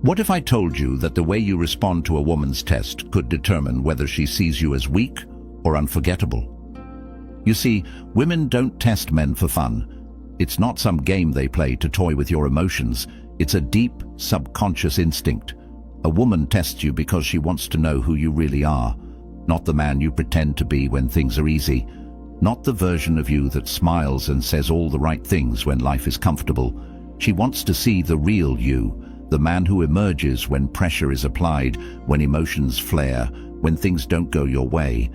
What if I told you that the way you respond to a woman's test could determine whether she sees you as weak or unforgettable? You see, women don't test men for fun. It's not some game they play to toy with your emotions. It's a deep, subconscious instinct. A woman tests you because she wants to know who you really are, not the man you pretend to be when things are easy, not the version of you that smiles and says all the right things when life is comfortable. She wants to see the real you, the man who emerges when pressure is applied, when emotions flare, when things don't go your way.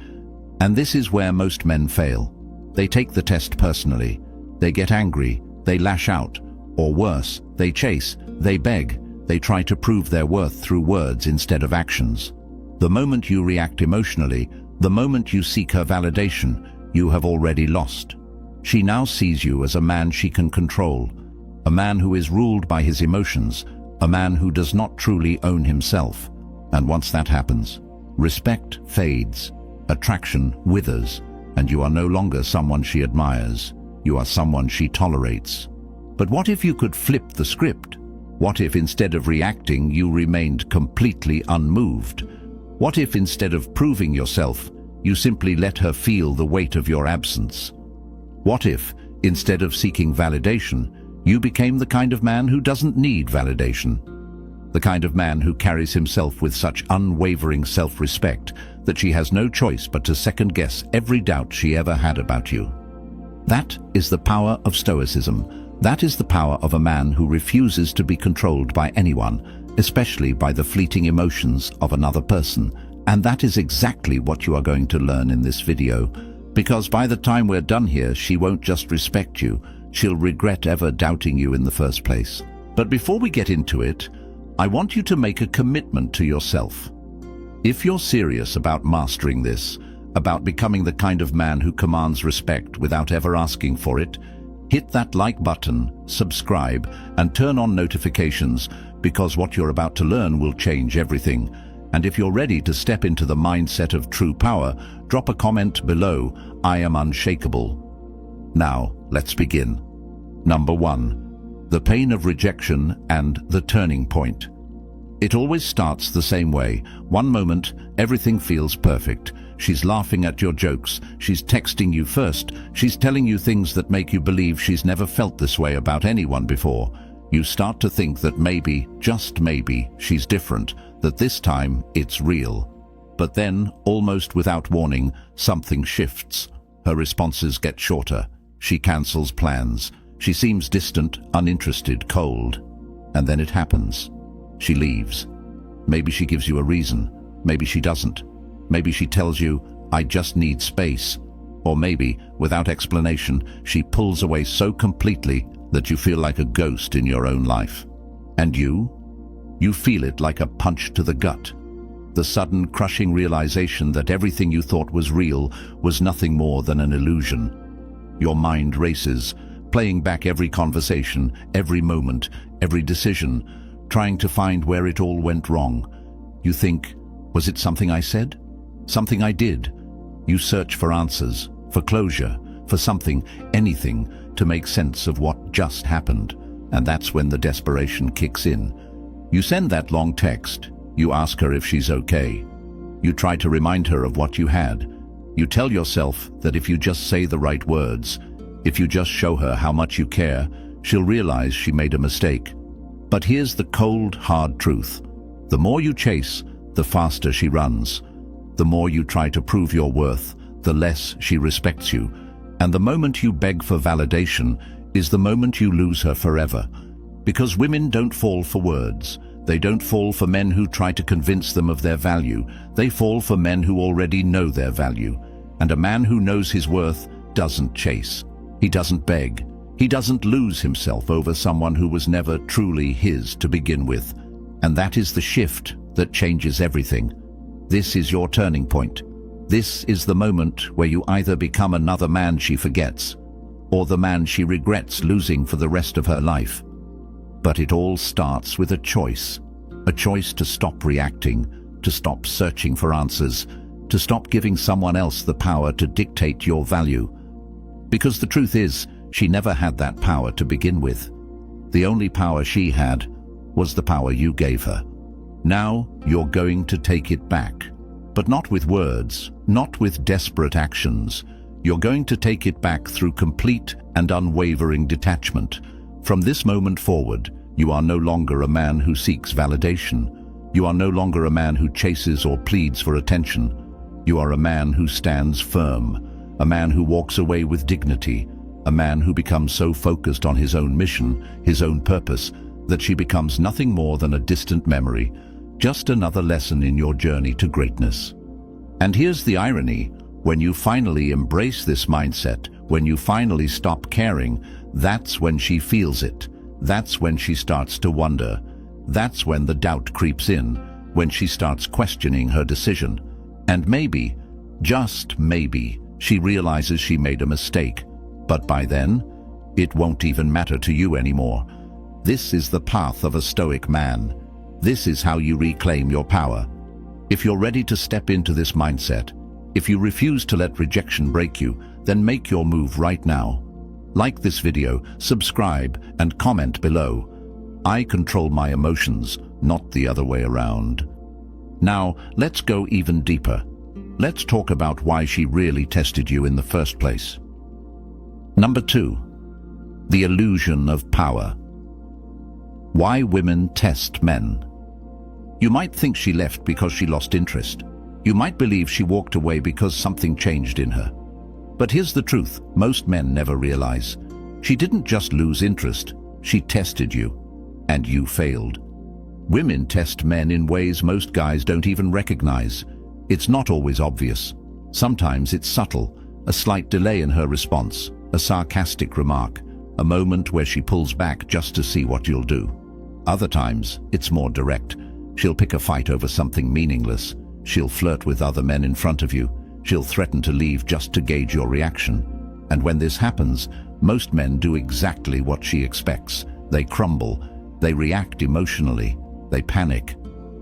And this is where most men fail. They take the test personally. They get angry, they lash out, or worse, they chase, they beg, they try to prove their worth through words instead of actions. The moment you react emotionally, the moment you seek her validation, you have already lost. She now sees you as a man she can control, a man who is ruled by his emotions, a man who does not truly own himself. And once that happens, respect fades, attraction withers, and you are no longer someone she admires. You are someone she tolerates. But what if you could flip the script? What if instead of reacting, you remained completely unmoved? What if instead of proving yourself, you simply let her feel the weight of your absence? What if, instead of seeking validation, you became the kind of man who doesn't need validation? The kind of man who carries himself with such unwavering self-respect that she has no choice but to second-guess every doubt she ever had about you. That is the power of Stoicism. That is the power of a man who refuses to be controlled by anyone, especially by the fleeting emotions of another person. And that is exactly what you are going to learn in this video, because by the time we're done here, she won't just respect you, she'll regret ever doubting you in the first place. But before we get into it, I want you to make a commitment to yourself. If you're serious about mastering this, about becoming the kind of man who commands respect without ever asking for it, hit that like button, subscribe, and turn on notifications, because what you're about to learn will change everything. And if you're ready to step into the mindset of true power, drop a comment below, I am unshakable. Now, let's begin. Number 1. The pain of rejection and the turning point. It always starts the same way. One moment, everything feels perfect. She's laughing at your jokes, she's texting you first, she's telling you things that make you believe she's never felt this way about anyone before. You start to think that maybe, just maybe, she's different, that this time it's real. But then, almost without warning, something shifts. Her responses get shorter. She cancels plans. She seems distant, uninterested, cold. And then it happens. She leaves. Maybe she gives you a reason. Maybe she doesn't. Maybe she tells you, I just need space. Or maybe, without explanation, she pulls away so completely that you feel like a ghost in your own life. And you? You feel it like a punch to the gut. The sudden, crushing realization that everything you thought was real was nothing more than an illusion. Your mind races, playing back every conversation, every moment, every decision, trying to find where it all went wrong. You think, was it something I said? Something I did? You search for answers, for closure, for something, anything, to make sense of what just happened. And that's when the desperation kicks in. You send that long text. You ask her if she's okay. You try to remind her of what you had. You tell yourself that if you just say the right words, if you just show her how much you care, she'll realize she made a mistake. But here's the cold, hard truth. The more you chase, the faster she runs. The more you try to prove your worth, the less she respects you. And the moment you beg for validation is the moment you lose her forever. Because women don't fall for words. They don't fall for men who try to convince them of their value. They fall for men who already know their value. And a man who knows his worth doesn't chase. He doesn't beg. He doesn't lose himself over someone who was never truly his to begin with. And that is the shift that changes everything. This is your turning point. This is the moment where you either become another man she forgets, or the man she regrets losing for the rest of her life. But it all starts with a choice to stop reacting, to stop searching for answers, to stop giving someone else the power to dictate your value. Because the truth is, she never had that power to begin with. The only power she had was the power you gave her. Now you're going to take it back. But not with words, not with desperate actions. You're going to take it back through complete and unwavering detachment. From this moment forward, you are no longer a man who seeks validation. You are no longer a man who chases or pleads for attention. You are a man who stands firm, a man who walks away with dignity, a man who becomes so focused on his own mission, his own purpose, that she becomes nothing more than a distant memory, just another lesson in your journey to greatness. And here's the irony: when you finally embrace this mindset, when you finally stop caring, that's when she feels it. That's when she starts to wonder. That's when the doubt creeps in, when she starts questioning her decision. And maybe, just maybe, she realizes she made a mistake. But by then, it won't even matter to you anymore. This is the path of a Stoic man. This is how you reclaim your power. If you're ready to step into this mindset, if you refuse to let rejection break you, then make your move right now. Like this video, subscribe, and comment below. I control my emotions, not the other way around. Now, let's go even deeper. Let's talk about why she really tested you in the first place. Number 2. The illusion of power. Why women test men. You might think she left because she lost interest. You might believe she walked away because something changed in her. But here's the truth most men never realize. She didn't just lose interest, she tested you. And you failed. Women test men in ways most guys don't even recognize. It's not always obvious. Sometimes it's subtle, a slight delay in her response, a sarcastic remark, a moment where she pulls back just to see what you'll do. Other times, it's more direct. She'll pick a fight over something meaningless. She'll flirt with other men in front of you. She'll threaten to leave just to gauge your reaction. And when this happens, most men do exactly what she expects. They crumble. They react emotionally. They panic.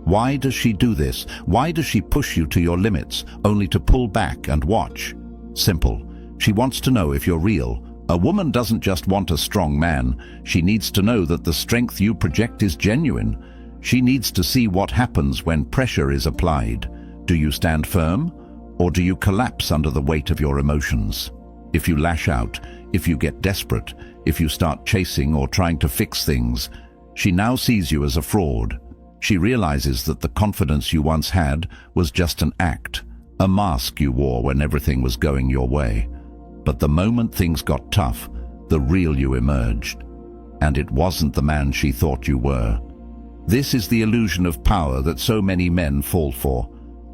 Why does she do this? Why does she push you to your limits, only to pull back and watch? Simple. She wants to know if you're real. A woman doesn't just want a strong man. She needs to know that the strength you project is genuine. She needs to see what happens when pressure is applied. Do you stand firm, or do you collapse under the weight of your emotions? If you lash out, if you get desperate, if you start chasing or trying to fix things, she now sees you as a fraud. She realizes that the confidence you once had was just an act, a mask you wore when everything was going your way. But the moment things got tough, the real you emerged. And it wasn't the man she thought you were. This is the illusion of power that so many men fall for.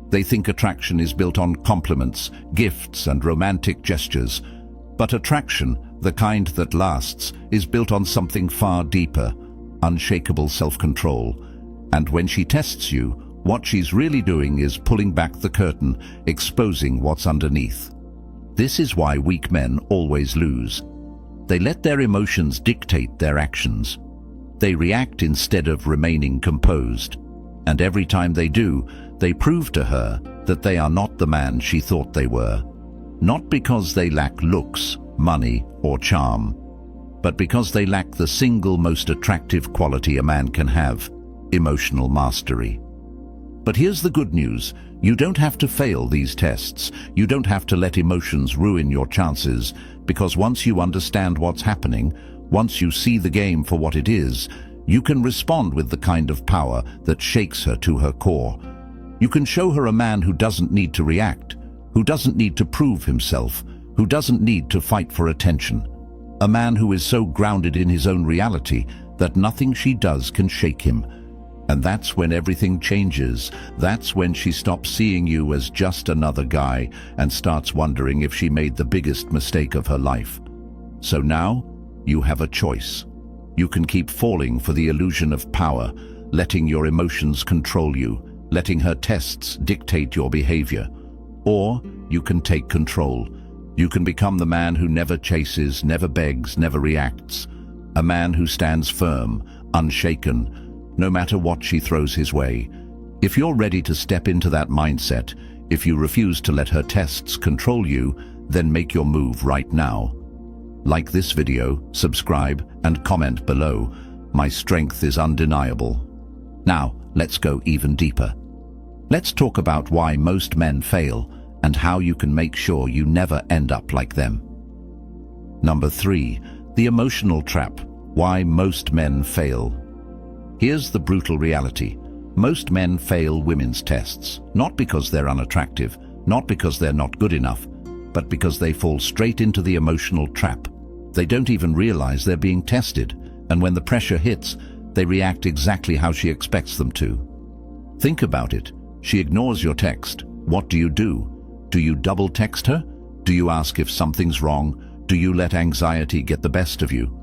They think attraction is built on compliments, gifts, and romantic gestures. But attraction, the kind that lasts, is built on something far deeper, unshakable self-control. And when she tests you, what she's really doing is pulling back the curtain, exposing what's underneath. This is why weak men always lose. They let their emotions dictate their actions. They react instead of remaining composed. And every time they do, they prove to her that they are not the man she thought they were. Not because they lack looks, money, or charm, but because they lack the single most attractive quality a man can have: emotional mastery. But here's the good news. You don't have to fail these tests. You don't have to let emotions ruin your chances, because once you understand what's happening, once you see the game for what it is, you can respond with the kind of power that shakes her to her core. You can show her a man who doesn't need to react, who doesn't need to prove himself, who doesn't need to fight for attention. A man who is so grounded in his own reality that nothing she does can shake him. And that's when everything changes. That's when she stops seeing you as just another guy and starts wondering if she made the biggest mistake of her life. So now, you have a choice. You can keep falling for the illusion of power, letting your emotions control you, letting her tests dictate your behavior. Or you can take control. You can become the man who never chases, never begs, never reacts. A man who stands firm, unshaken, no matter what she throws his way. If you're ready to step into that mindset, if you refuse to let her tests control you, then make your move right now. Like this video, subscribe, and comment below. My strength is undeniable. Now, let's go even deeper. Let's talk about why most men fail and how you can make sure you never end up like them. Number 3, the emotional trap. Why most men fail. Here's the brutal reality. Most men fail women's tests, not because they're unattractive, not because they're not good enough, but because they fall straight into the emotional trap. They don't even realize they're being tested, and when the pressure hits, they react exactly how she expects them to. Think about it. She ignores your text. What do? Do you double text her? Do you ask if something's wrong? Do you let anxiety get the best of you?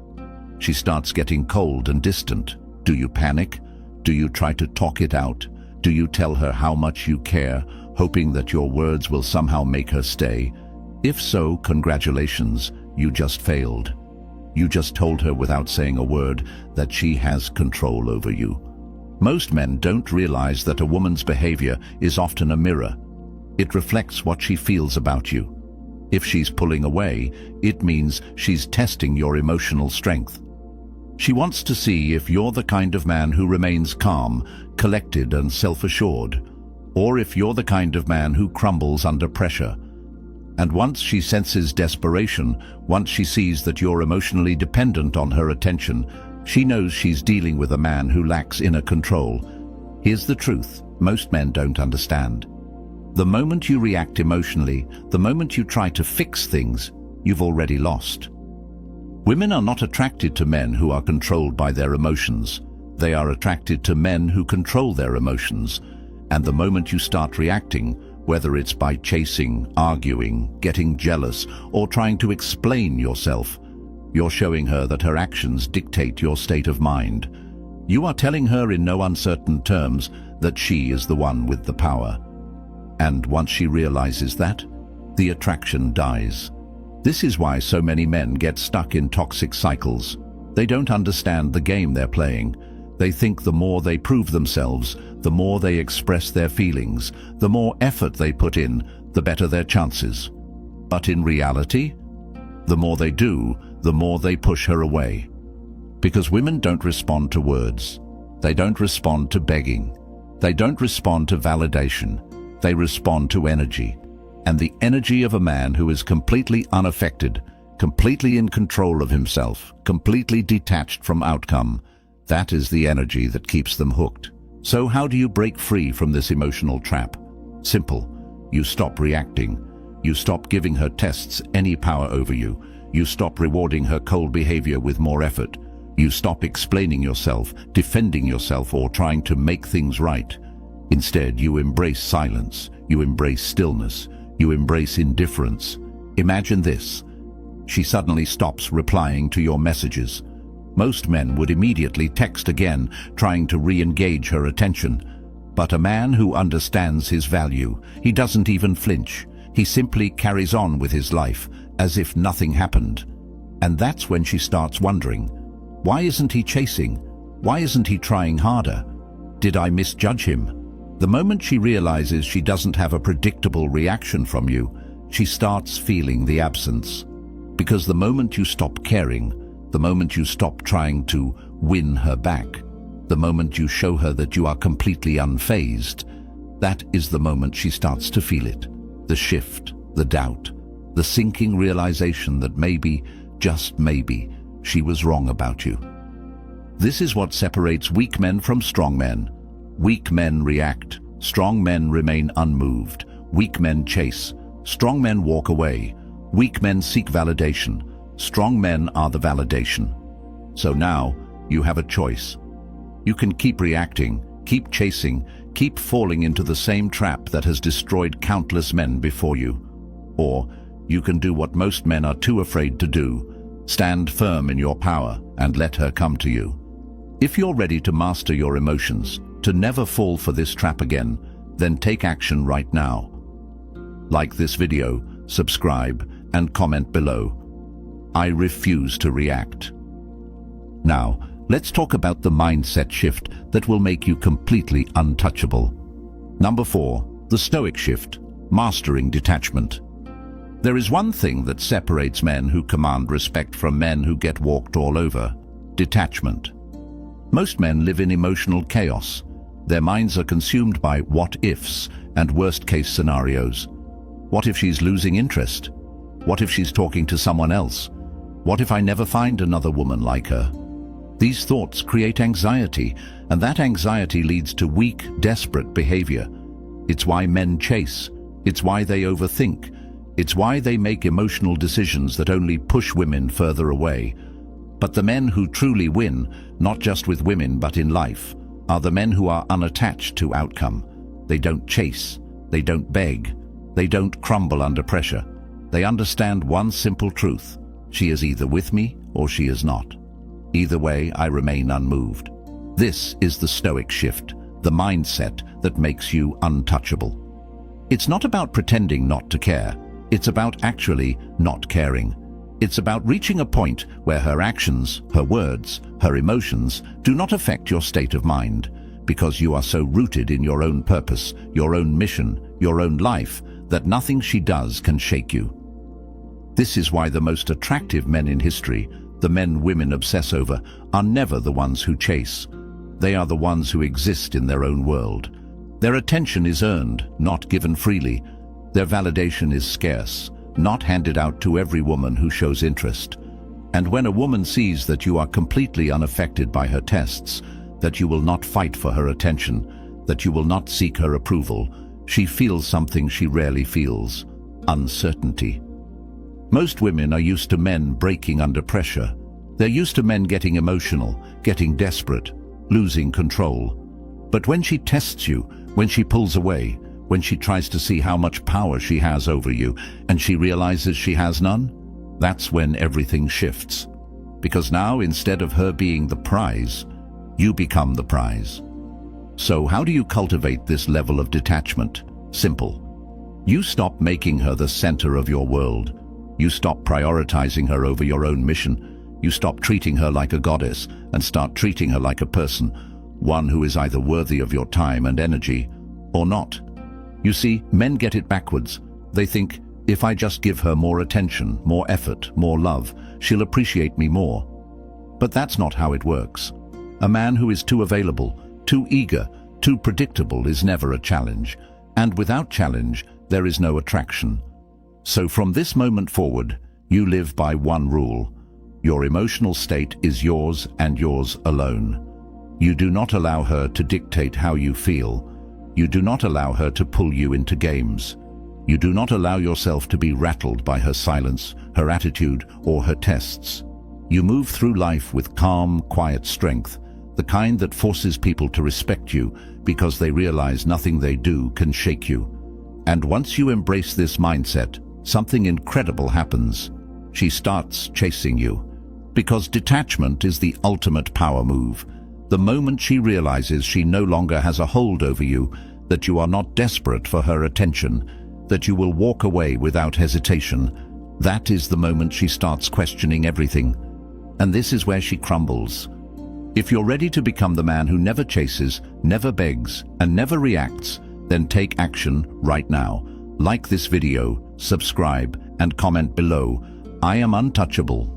She starts getting cold and distant. Do you panic? Do you try to talk it out? Do you tell her how much you care, hoping that your words will somehow make her stay? If so, congratulations, you just failed. You just told her without saying a word that she has control over you. Most men don't realize that a woman's behavior is often a mirror. It reflects what she feels about you. If she's pulling away, it means she's testing your emotional strength. She wants to see if you're the kind of man who remains calm, collected and self-assured, or if you're the kind of man who crumbles under pressure. And once she senses desperation, once she sees that you're emotionally dependent on her attention, she knows she's dealing with a man who lacks inner control. Here's the truth most men don't understand. The moment you react emotionally, the moment you try to fix things, you've already lost. Women are not attracted to men who are controlled by their emotions. They are attracted to men who control their emotions. And the moment you start reacting, whether it's by chasing, arguing, getting jealous, or trying to explain yourself, you're showing her that her actions dictate your state of mind. You are telling her in no uncertain terms that she is the one with the power. And once she realizes that, the attraction dies. This is why so many men get stuck in toxic cycles. They don't understand the game they're playing. They think the more they prove themselves, the more they express their feelings, the more effort they put in, the better their chances. But in reality, the more they do, the more they push her away. Because women don't respond to words. They don't respond to begging. They don't respond to validation. They respond to energy. And the energy of a man who is completely unaffected, completely in control of himself, completely detached from outcome, that is the energy that keeps them hooked. So how do you break free from this emotional trap? Simple. You stop reacting. You stop giving her tests any power over you. You stop rewarding her cold behavior with more effort. You stop explaining yourself, defending yourself, or trying to make things right. Instead, you embrace silence. You embrace stillness. You embrace indifference. Imagine this. She suddenly stops replying to your messages. Most men would immediately text again, trying to re-engage her attention. But a man who understands his value, he doesn't even flinch. He simply carries on with his life, as if nothing happened. And that's when she starts wondering, why isn't he chasing? Why isn't he trying harder? Did I misjudge him? The moment she realizes she doesn't have a predictable reaction from you, she starts feeling the absence. Because the moment you stop caring, the moment you stop trying to win her back, the moment you show her that you are completely unfazed, that is the moment she starts to feel it. The shift, the doubt, the sinking realization that maybe, just maybe, she was wrong about you. This is what separates weak men from strong men. Weak men react, strong men remain unmoved. Weak men chase, strong men walk away. Weak men seek validation, strong men are the validation. So now, you have a choice. You can keep reacting, keep chasing, keep falling into the same trap that has destroyed countless men before you. Or, you can do what most men are too afraid to do. Stand firm in your power and let her come to you. If you're ready to master your emotions, to never fall for this trap again, then take action right now. Like this video, subscribe, and comment below. I refuse to react. Now, let's talk about the mindset shift that will make you completely untouchable. Number 4, the Stoic shift, mastering detachment. There is one thing that separates men who command respect from men who get walked all over: detachment. Most men live in emotional chaos. Their minds are consumed by what-ifs and worst-case scenarios. What if she's losing interest? What if she's talking to someone else? What if I never find another woman like her? These thoughts create anxiety, and that anxiety leads to weak, desperate behavior. It's why men chase. It's why they overthink. It's why they make emotional decisions that only push women further away. But the men who truly win, not just with women but in life, are the men who are unattached to outcome. They don't chase. They don't beg. They don't crumble under pressure. They understand one simple truth. She is either with me or she is not. Either way, I remain unmoved. This is the Stoic shift, the mindset that makes you untouchable. It's not about pretending not to care. It's about actually not caring. It's about reaching a point where her actions, her words, her emotions do not affect your state of mind, because you are so rooted in your own purpose, your own mission, your own life, that nothing she does can shake you. This is why the most attractive men in history, the men women obsess over, are never the ones who chase. They are the ones who exist in their own world. Their attention is earned, not given freely. Their validation is scarce, not handed out to every woman who shows interest. And when a woman sees that you are completely unaffected by her tests, that you will not fight for her attention, that you will not seek her approval, she feels something she rarely feels: uncertainty. Most women are used to men breaking under pressure. They're used to men getting emotional, getting desperate, losing control. But when she tests you, when she pulls away, when she tries to see how much power she has over you, and she realizes she has none, that's when everything shifts. Because now, instead of her being the prize, you become the prize. So how do you cultivate this level of detachment? Simple. You stop making her the center of your world. You stop prioritizing her over your own mission. You stop treating her like a goddess and start treating her like a person, one who is either worthy of your time and energy or not. You see, men get it backwards. They think, if I just give her more attention, more effort, more love, she'll appreciate me more. But that's not how it works. A man who is too available, too eager, too predictable is never a challenge. And without challenge, there is no attraction. So from this moment forward, you live by one rule. Your emotional state is yours and yours alone. You do not allow her to dictate how you feel. You do not allow her to pull you into games. You do not allow yourself to be rattled by her silence, her attitude, or her tests. You move through life with calm, quiet strength, the kind that forces people to respect you because they realize nothing they do can shake you. And once you embrace this mindset, something incredible happens. She starts chasing you. Because detachment is the ultimate power move. The moment she realizes she no longer has a hold over you, that you are not desperate for her attention, that you will walk away without hesitation, that is the moment she starts questioning everything. And this is where she crumbles. If you're ready to become the man who never chases, never begs, and never reacts, then take action right now. Like this video, subscribe, and comment below. I am untouchable.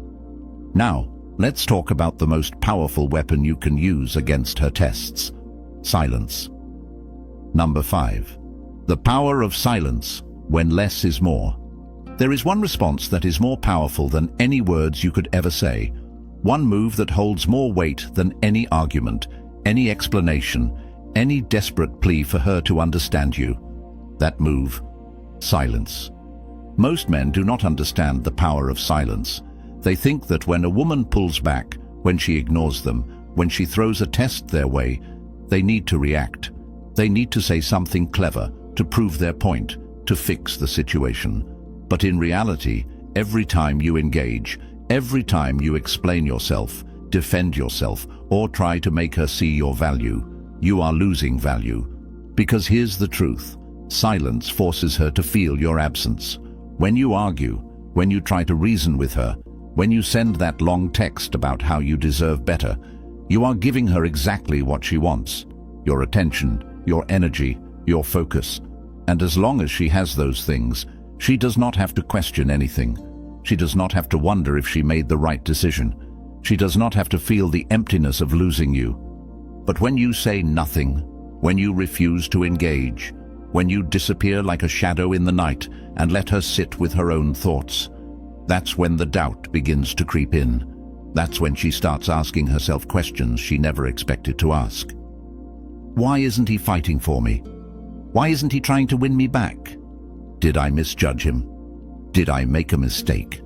Now, let's talk about the most powerful weapon you can use against her tests: silence. Number 5. The power of silence, when less is more. There is one response that is more powerful than any words you could ever say. One move that holds more weight than any argument, any explanation, any desperate plea for her to understand you. That move: silence. Most men do not understand the power of silence. They think that when a woman pulls back, when she ignores them, when she throws a test their way, they need to react. They need to say something clever to prove their point, to fix the situation. But in reality, every time you engage, every time you explain yourself, defend yourself, or try to make her see your value, you are losing value. Because here's the truth: silence forces her to feel your absence. When you argue, when you try to reason with her, when you send that long text about how you deserve better, you are giving her exactly what she wants: your attention, your energy, your focus. And as long as she has those things, she does not have to question anything. She does not have to wonder if she made the right decision. She does not have to feel the emptiness of losing you. But when you say nothing, when you refuse to engage, when you disappear like a shadow in the night and let her sit with her own thoughts, that's when the doubt begins to creep in. That's when she starts asking herself questions she never expected to ask. Why isn't he fighting for me? Why isn't he trying to win me back? Did I misjudge him? Did I make a mistake?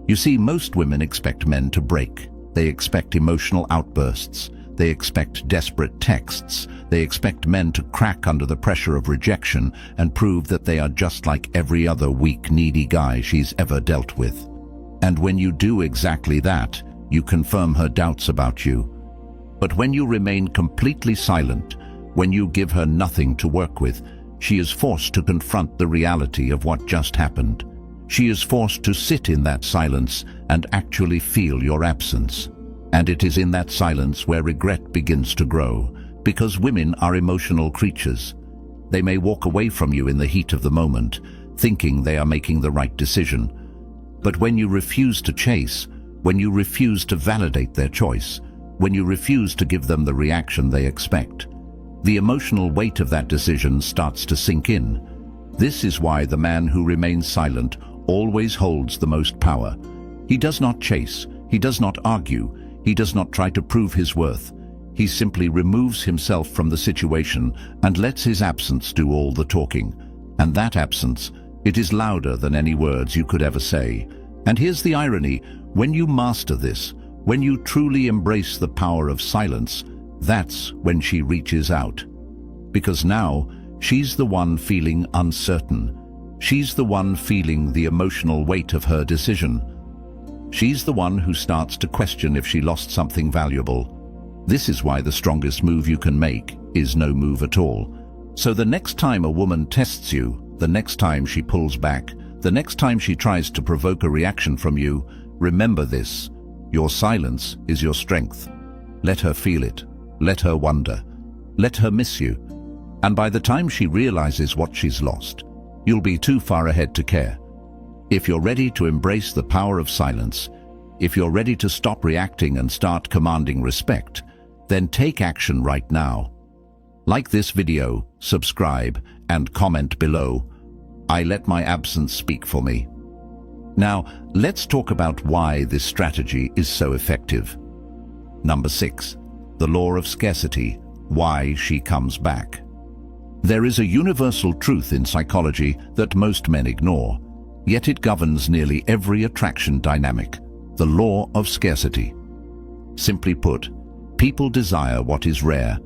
You see, most women expect men to break. They expect emotional outbursts. They expect desperate texts. They expect men to crack under the pressure of rejection and prove that they are just like every other weak, needy guy she's ever dealt with. And when you do exactly that, you confirm her doubts about you. But when you remain completely silent, when you give her nothing to work with, she is forced to confront the reality of what just happened. She is forced to sit in that silence and actually feel your absence. And it is in that silence where regret begins to grow, because women are emotional creatures. They may walk away from you in the heat of the moment, thinking they are making the right decision. But when you refuse to chase, when you refuse to validate their choice, when you refuse to give them the reaction they expect, the emotional weight of that decision starts to sink in. This is why the man who remains silent always holds the most power. He does not chase, he does not argue, he does not try to prove his worth. He simply removes himself from the situation and lets his absence do all the talking. And that absence, it is louder than any words you could ever say. And here's the irony: when you master this, when you truly embrace the power of silence, that's when she reaches out. Because now, she's the one feeling uncertain. She's the one feeling the emotional weight of her decision. She's the one who starts to question if she lost something valuable. This is why the strongest move you can make is no move at all. So the next time a woman tests you, the next time she pulls back, the next time she tries to provoke a reaction from you, remember this: your silence is your strength. Let her feel it. Let her wonder. Let her miss you. And by the time she realizes what she's lost, you'll be too far ahead to care. If you're ready to embrace the power of silence, if you're ready to stop reacting and start commanding respect, then take action right now. Like this video, subscribe, and comment below. I let my absence speak for me. Now, let's talk about why this strategy is so effective. Number 6. The law of scarcity. Why she comes back. There is a universal truth in psychology that most men ignore, yet it governs nearly every attraction dynamic: the law of scarcity. Simply put, people desire what is rare.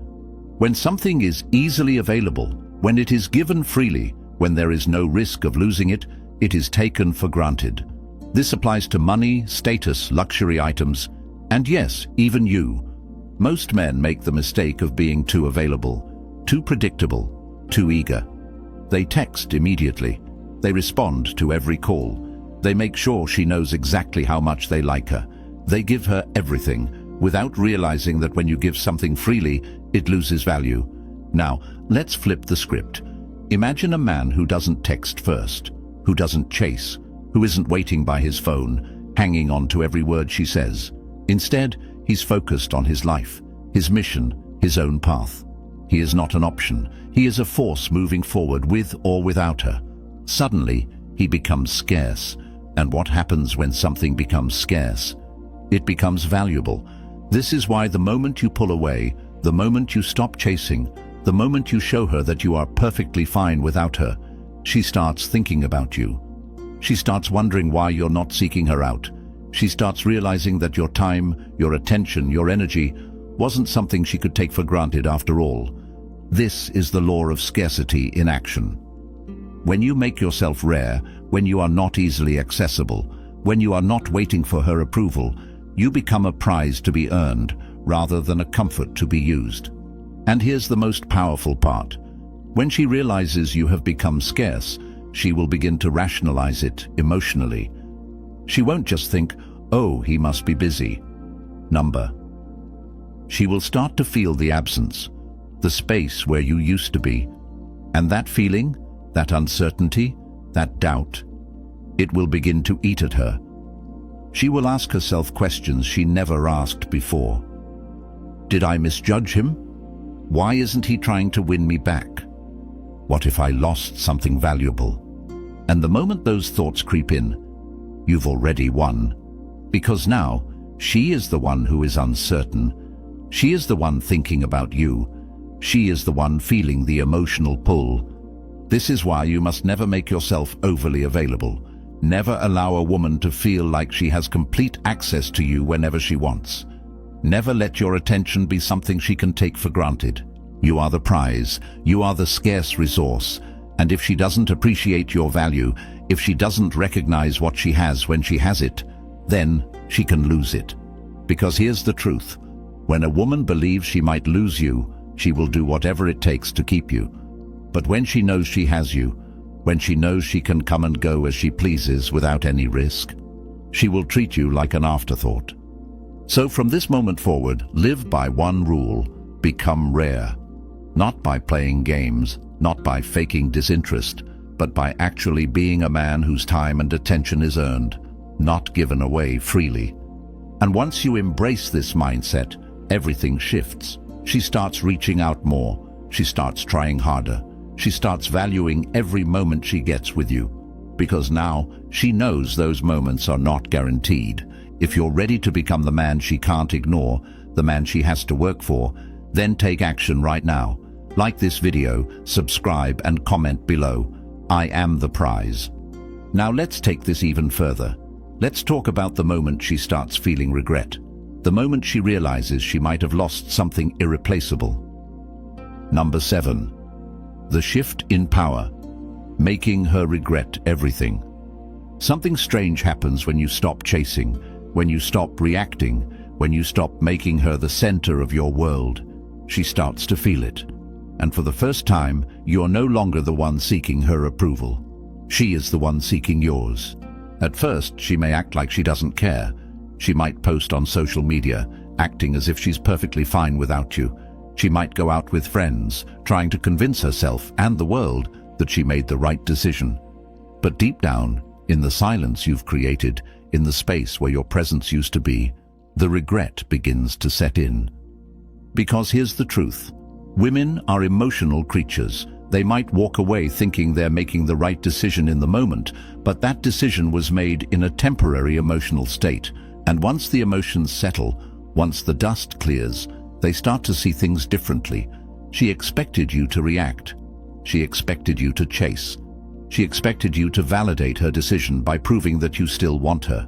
When something is easily available, when it is given freely, when there is no risk of losing it, it is taken for granted. This applies to money, status, luxury items, and yes, even you. Most men make the mistake of being too available, too predictable, too eager. They text immediately. They respond to every call. They make sure she knows exactly how much they like her. They give her everything, without realizing that when you give something freely, it loses value. Now, let's flip the script. Imagine a man who doesn't text first, who doesn't chase, who isn't waiting by his phone, hanging on to every word she says. Instead, he's focused on his life, his mission, his own path. He is not an option. He is a force moving forward with or without her. Suddenly, he becomes scarce. And what happens when something becomes scarce? It becomes valuable. This is why the moment you pull away, the moment you stop chasing, the moment you show her that you are perfectly fine without her, she starts thinking about you. She starts wondering why you're not seeking her out. She starts realizing that your time, your attention, your energy wasn't something she could take for granted after all. This is the law of scarcity in action. When you make yourself rare, when you are not easily accessible, when you are not waiting for her approval, you become a prize to be earned rather than a comfort to be used. And here's the most powerful part. When she realizes you have become scarce, she will begin to rationalize it emotionally. She won't just think, "Oh, he must be busy." She will start to feel the absence, the space where you used to be. And that feeling, that uncertainty, that doubt, it will begin to eat at her. She will ask herself questions she never asked before. Did I misjudge him? Why isn't he trying to win me back? What if I lost something valuable? And the moment those thoughts creep in, you've already won. Because now, she is the one who is uncertain. She is the one thinking about you. She is the one feeling the emotional pull. This is why you must never make yourself overly available. Never allow a woman to feel like she has complete access to you whenever she wants. Never let your attention be something she can take for granted. You are the prize. You are the scarce resource. And if she doesn't appreciate your value, if she doesn't recognize what she has when she has it, then she can lose it. Because here's the truth. When a woman believes she might lose you, she will do whatever it takes to keep you. But when she knows she has you, when she knows she can come and go as she pleases without any risk, she will treat you like an afterthought. So from this moment forward, live by one rule: become rare. Not by playing games, not by faking disinterest, but by actually being a man whose time and attention is earned, not given away freely. And once you embrace this mindset, everything shifts. She starts reaching out more. She starts trying harder. She starts valuing every moment she gets with you. Because now she knows those moments are not guaranteed. If you're ready to become the man she can't ignore, the man she has to work for, then take action right now. Like this video, subscribe and comment below. I am the prize. Now let's take this even further. Let's talk about the moment she starts feeling regret. The moment she realizes she might have lost something irreplaceable. Number 7. The shift in power, making her regret everything. Something strange happens when you stop chasing, when you stop reacting, when you stop making her the center of your world. She starts to feel it. And for the first time, you're no longer the one seeking her approval. She is the one seeking yours. At first, she may act like she doesn't care. She might post on social media, acting as if she's perfectly fine without you. She might go out with friends, trying to convince herself and the world that she made the right decision. But deep down, in the silence you've created, in the space where your presence used to be, the regret begins to set in. Because here's the truth. Women are emotional creatures. They might walk away thinking they're making the right decision in the moment, but that decision was made in a temporary emotional state. And once the emotions settle, once the dust clears, they start to see things differently. She expected you to react. She expected you to chase. She expected you to validate her decision by proving that you still want her.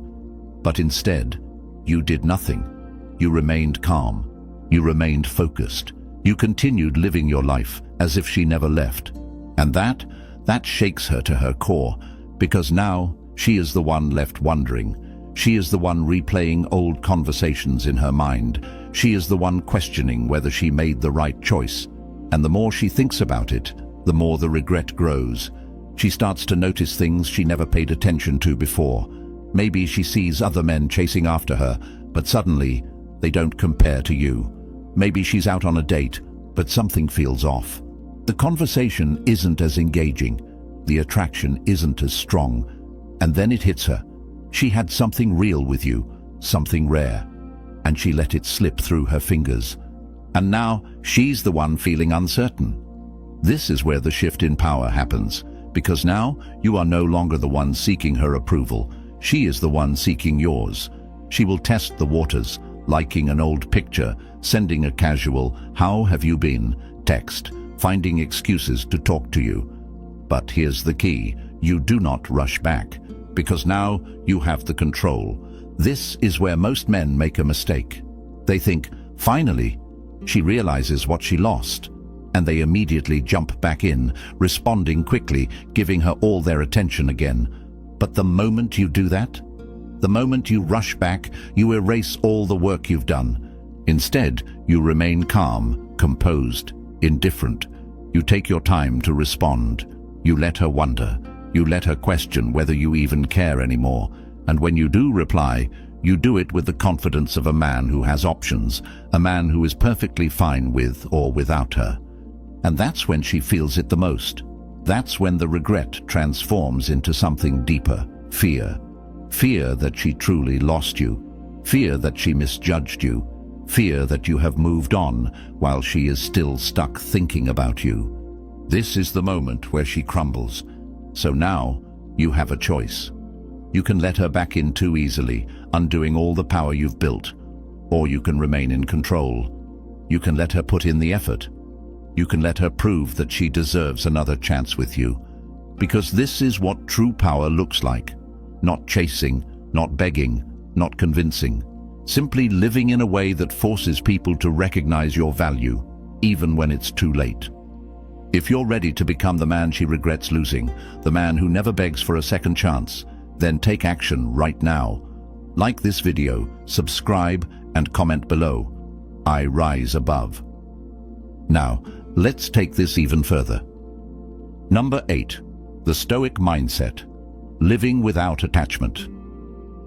But instead, you did nothing. You remained calm. You remained focused. You continued living your life as if she never left. And that shakes her to her core, because now she is the one left wondering. She is the one replaying old conversations in her mind. She is the one questioning whether she made the right choice. And the more she thinks about it, the more the regret grows. She starts to notice things she never paid attention to before. Maybe she sees other men chasing after her, but suddenly they don't compare to you. Maybe she's out on a date, but something feels off. The conversation isn't as engaging. The attraction isn't as strong. And then it hits her. She had something real with you, something rare, and she let it slip through her fingers. And now she's the one feeling uncertain. This is where the shift in power happens, because now you are no longer the one seeking her approval. She is the one seeking yours. She will test the waters, liking an old picture, sending a casual "How have you been?" text, finding excuses to talk to you. But here's the key: you do not rush back, because now you have the control. This is where most men make a mistake. They think, finally, she realizes what she lost, and they immediately jump back in, responding quickly, giving her all their attention again. But the moment you do that, the moment you rush back, you erase all the work you've done. Instead, you remain calm, composed, indifferent. You take your time to respond. You let her wonder. You let her question whether you even care anymore. And when you do reply, you do it with the confidence of a man who has options, a man who is perfectly fine with or without her. And that's when she feels it the most. That's when the regret transforms into something deeper, fear. Fear that she truly lost you. Fear that she misjudged you. Fear that you have moved on while she is still stuck thinking about you. This is the moment where she crumbles. So now, you have a choice. You can let her back in too easily, undoing all the power you've built. Or you can remain in control. You can let her put in the effort. You can let her prove that she deserves another chance with you. Because this is what true power looks like. Not chasing, not begging, not convincing. Simply living in a way that forces people to recognize your value, even when it's too late. If you're ready to become the man she regrets losing, the man who never begs for a second chance, then take action right now. Like this video, subscribe, and comment below. I rise above. Now, let's take this even further. Number 8. The Stoic mindset. Living without attachment.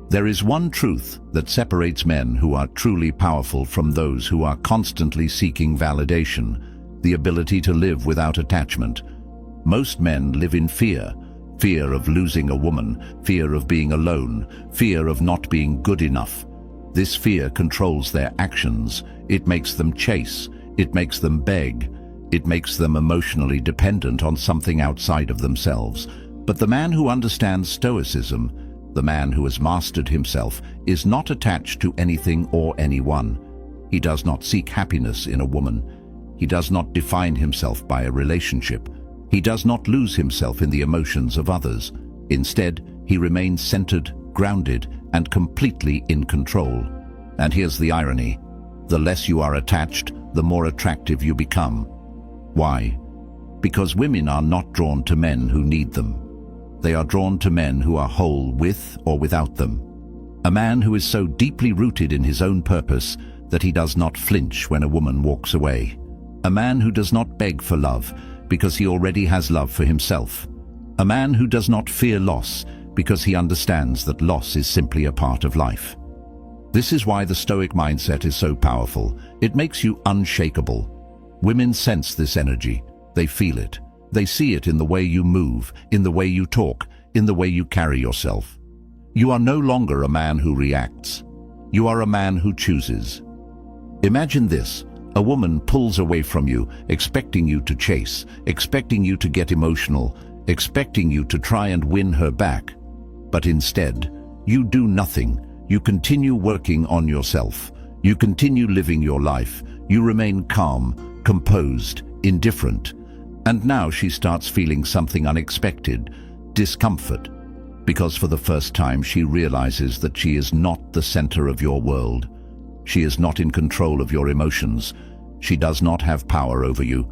There is one truth that separates men who are truly powerful from those who are constantly seeking validation: the ability to live without attachment. Most men live in fear. Fear of losing a woman, fear of being alone, fear of not being good enough. This fear controls their actions. It makes them chase. It makes them beg. It makes them emotionally dependent on something outside of themselves. But the man who understands Stoicism, the man who has mastered himself, is not attached to anything or anyone. He does not seek happiness in a woman. He does not define himself by a relationship. He does not lose himself in the emotions of others. Instead, he remains centered, grounded, and completely in control. And here's the irony. The less you are attached, the more attractive you become. Why? Because women are not drawn to men who need them. They are drawn to men who are whole with or without them. A man who is so deeply rooted in his own purpose that he does not flinch when a woman walks away. A man who does not beg for love because he already has love for himself. A man who does not fear loss because he understands that loss is simply a part of life. This is why the Stoic mindset is so powerful. It makes you unshakable. Women sense this energy. They feel it. They see it in the way you move, in the way you talk, in the way you carry yourself. You are no longer a man who reacts. You are a man who chooses. Imagine this. A woman pulls away from you, expecting you to chase, expecting you to get emotional, expecting you to try and win her back. But instead, you do nothing. You continue working on yourself. You continue living your life. You remain calm, composed, indifferent. And now she starts feeling something unexpected, discomfort, because for the first time she realizes that she is not the center of your world. She is not in control of your emotions. She does not have power over you.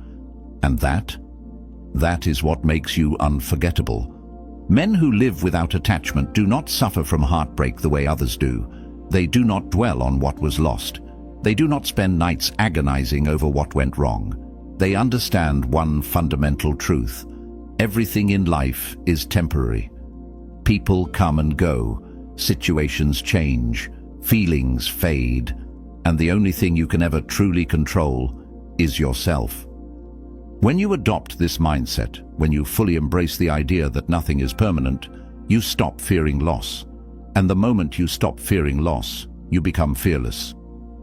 And that is what makes you unforgettable. Men who live without attachment do not suffer from heartbreak the way others do. They do not dwell on what was lost. They do not spend nights agonizing over what went wrong. They understand one fundamental truth. Everything in life is temporary. People come and go. Situations change. Feelings fade. And the only thing you can ever truly control is yourself. When you adopt this mindset, when you fully embrace the idea that nothing is permanent, you stop fearing loss. And the moment you stop fearing loss, you become fearless.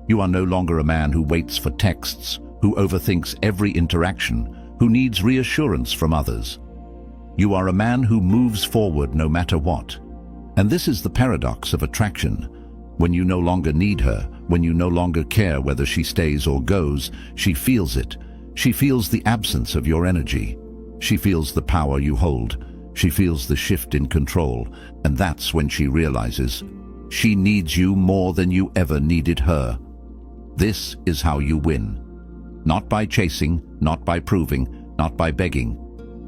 You are no longer a man who waits for texts, who overthinks every interaction, who needs reassurance from others. You are a man who moves forward no matter what. And this is the paradox of attraction. When you no longer need her, when you no longer care whether she stays or goes, she feels it. She feels the absence of your energy. She feels the power you hold. She feels the shift in control. And that's when she realizes she needs you more than you ever needed her. This is how you win. Not by chasing, not by proving, not by begging,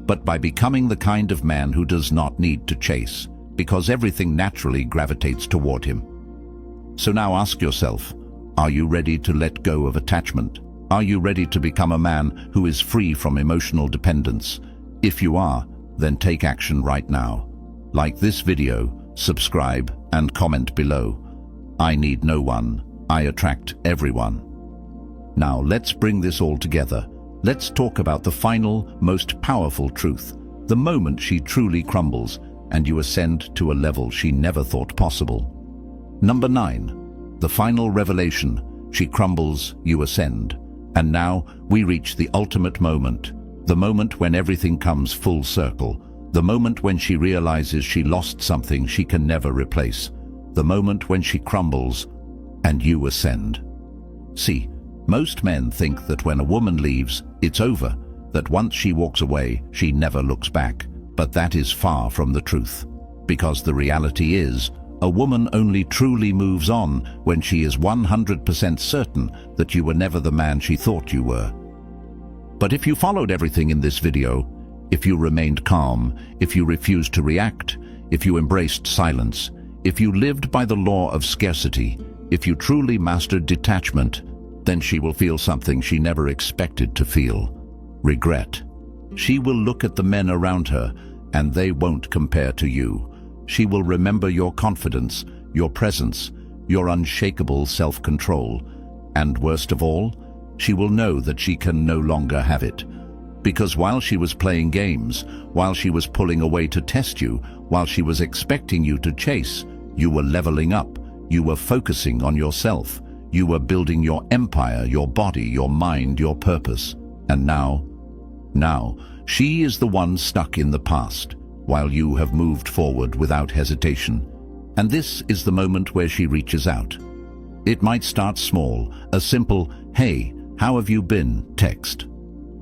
but by becoming the kind of man who does not need to chase, because everything naturally gravitates toward him. So now ask yourself, are you ready to let go of attachment? Are you ready to become a man who is free from emotional dependence? If you are, then take action right now. Like this video, subscribe, and comment below. I need no one. I attract everyone. Now let's bring this all together. Let's talk about the final, most powerful truth, the moment she truly crumbles, and you ascend to a level she never thought possible. Number 9. The final revelation. She crumbles, you ascend. And now we reach the ultimate moment. The moment when everything comes full circle. The moment when she realizes she lost something she can never replace. The moment when she crumbles and you ascend. See, most men think that when a woman leaves, it's over, that once she walks away, she never looks back. But that is far from the truth. Because the reality is, a woman only truly moves on when she is 100% certain that you were never the man she thought you were. But if you followed everything in this video, if you remained calm, if you refused to react, if you embraced silence, if you lived by the law of scarcity, if you truly mastered detachment, then she will feel something she never expected to feel. Regret. She will look at the men around her, and they won't compare to you. She will remember your confidence, your presence, your unshakable self-control. And worst of all, she will know that she can no longer have it. Because while she was playing games, while she was pulling away to test you, while she was expecting you to chase, you were leveling up, you were focusing on yourself, you were building your empire, your body, your mind, your purpose. And now, she is the one stuck in the past, while you have moved forward without hesitation. And this is the moment where she reaches out. It might start small, a simple, "Hey, how have you been?" text.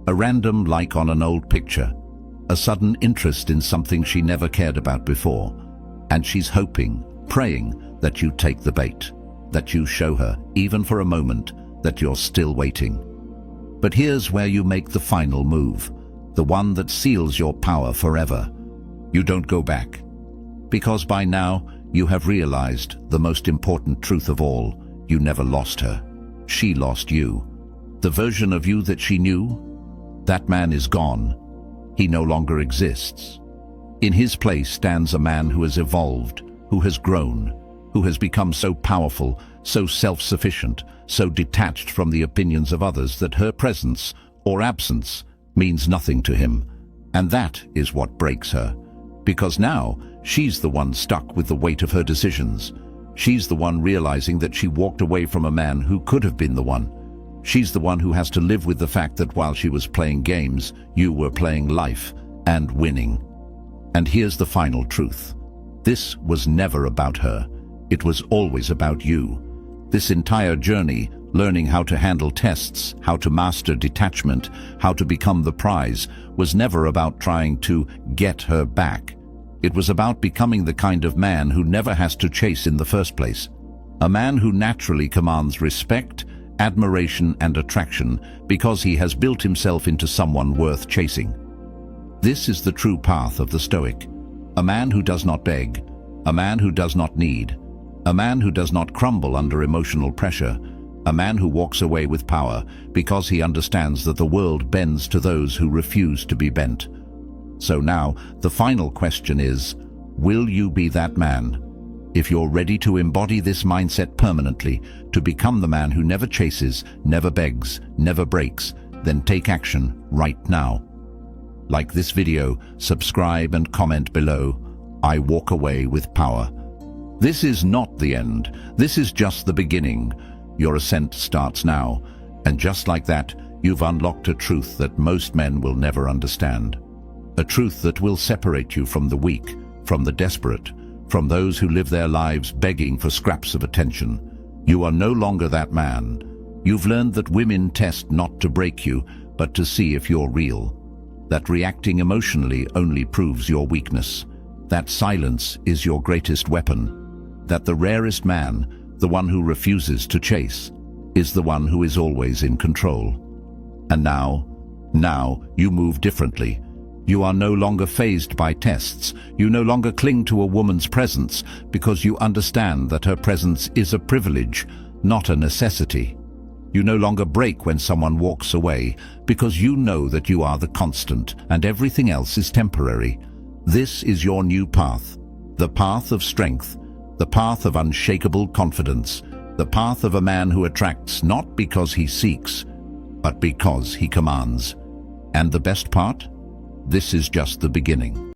A random like on an old picture. A sudden interest in something she never cared about before. And she's hoping, praying that you take the bait, that you show her, even for a moment, that you're still waiting. But here's where you make the final move, the one that seals your power forever. You don't go back. Because by now, you have realized the most important truth of all. You never lost her. She lost you. The version of you that she knew, that man is gone. He no longer exists. In his place stands a man who has evolved, who has grown, who has become so powerful, so self-sufficient, so detached from the opinions of others that her presence or absence means nothing to him. And that is what breaks her. Because now, she's the one stuck with the weight of her decisions. She's the one realizing that she walked away from a man who could have been the one. She's the one who has to live with the fact that while she was playing games, you were playing life and winning. And here's the final truth. This was never about her. It was always about you. This entire journey, learning how to handle tests, how to master detachment, how to become the prize, was never about trying to get her back. It was about becoming the kind of man who never has to chase in the first place. A man who naturally commands respect, admiration and attraction because he has built himself into someone worth chasing. This is the true path of the Stoic. A man who does not beg, a man who does not need, a man who does not crumble under emotional pressure, a man who walks away with power because he understands that the world bends to those who refuse to be bent. So now, the final question is, will you be that man? If you're ready to embody this mindset permanently, to become the man who never chases, never begs, never breaks, then take action right now. Like this video, subscribe and comment below. I walk away with power. This is not the end. This is just the beginning. Your ascent starts now. And just like that, you've unlocked a truth that most men will never understand. A truth that will separate you from the weak, from the desperate, from those who live their lives begging for scraps of attention. You are no longer that man. You've learned that women test not to break you, but to see if you're real. That reacting emotionally only proves your weakness. That silence is your greatest weapon. That the rarest man, the one who refuses to chase, is the one who is always in control. And now you move differently. You are no longer fazed by tests. You no longer cling to a woman's presence because you understand that her presence is a privilege, not a necessity. You no longer break when someone walks away because you know that you are the constant and everything else is temporary. This is your new path, the path of strength, the path of unshakable confidence, the path of a man who attracts not because he seeks, but because he commands. And the best part? This is just the beginning.